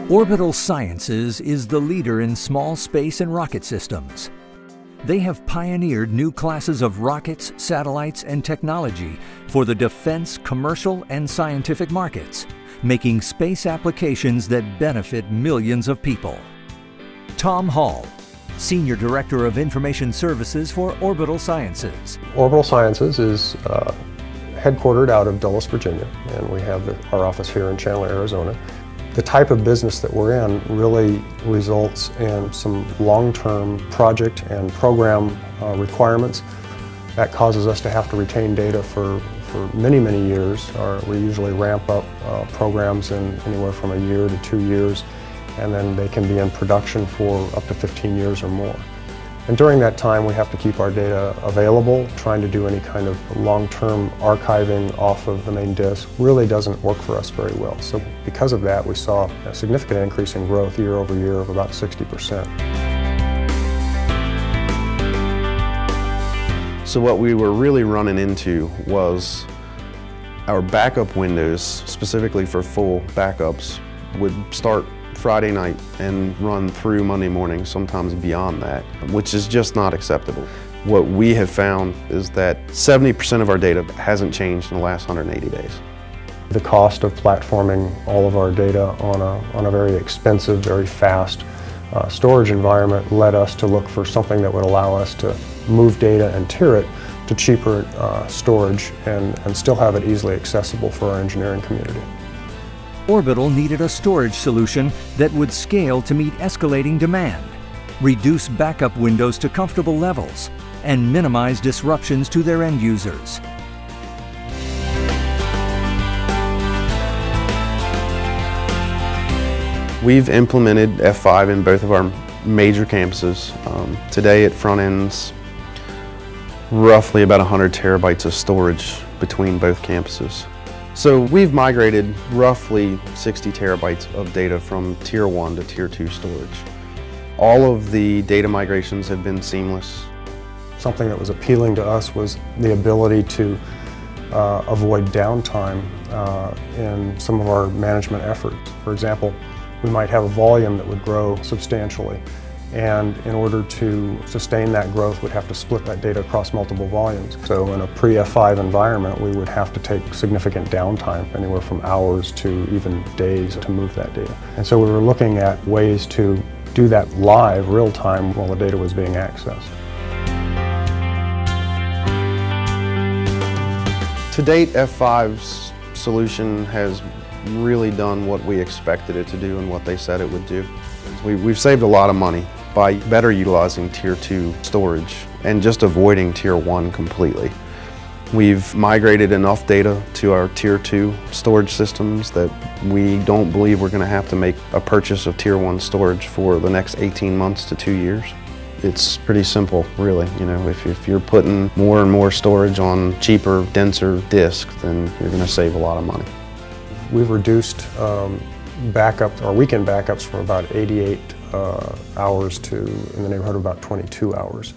Orbital Sciences is the leader in small space and rocket systems. They have pioneered new classes of rockets, satellites, and technology for the defense, commercial, and scientific markets, making space applications that benefit millions of people. Tom Hall, Senior Director of Information Services for Orbital Sciences. Orbital Sciences is headquartered out of Dulles, Virginia, and we have our office here in Chandler, Arizona. The type of business that we're in really results in some long-term project and program requirements. That causes us to have to retain data for many, many years. We usually ramp up programs in anywhere from a year to 2 years, and then they can be in production for up to 15 years or more. And during that time, we have to keep our data available. Trying to do any kind of long-term archiving off of the main disk really doesn't work for us very well. So because of that, we saw a significant increase in growth year over year of about 60%. So what we were really running into was our backup windows, specifically for full backups, would start Friday night and run through Monday morning, sometimes beyond that, which is just not acceptable. What we have found is that 70% of our data hasn't changed in the last 180 days. The cost of platforming all of our data on a very expensive, very fast storage environment led us to look for something that would allow us to move data and tier it to cheaper storage and still have it easily accessible for our engineering community. Orbital needed a storage solution that would scale to meet escalating demand, reduce backup windows to comfortable levels, and minimize disruptions to their end users. We've implemented F5 in both of our major campuses. Today it front ends roughly about 100 terabytes of storage between both campuses. So we've migrated roughly 60 terabytes of data from Tier 1 to Tier 2 storage. All of the data migrations have been seamless. Something that was appealing to us was the ability to avoid downtime in some of our management efforts. For example, we might have a volume that would grow substantially, and in order to sustain that growth, we'd have to split that data across multiple volumes. So in a pre-F5 environment, we would have to take significant downtime, anywhere from hours to even days, to move that data. And so we were looking at ways to do that live, real time, while the data was being accessed. To date, F5's solution has really done what we expected it to do and what they said it would do. We've saved a lot of money by better utilizing Tier 2 storage and just avoiding Tier 1 completely. We've migrated enough data to our Tier 2 storage systems that we don't believe we're going to have to make a purchase of Tier 1 storage for the next 18 months to 2 years. It's pretty simple, really. You know, if you're putting more and more storage on cheaper, denser disks, then you're going to save a lot of money. We've reduced backups, or weekend backups, from about 88 hours to in the neighborhood of about 22 hours.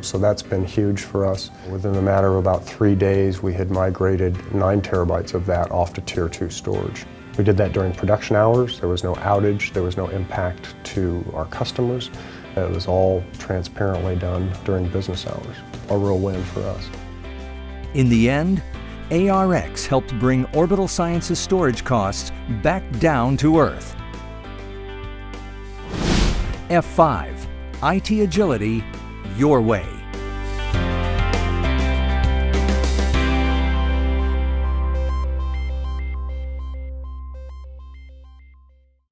So that's been huge for us. Within the matter of about 3 days, we had migrated 9 terabytes of that off to Tier 2 storage. We did that during production hours. There was no outage, there was no impact to our customers. It was all transparently done during business hours. A real win for us. In the end, ARX helped bring Orbital Sciences storage costs back down to earth. F5, IT agility your way.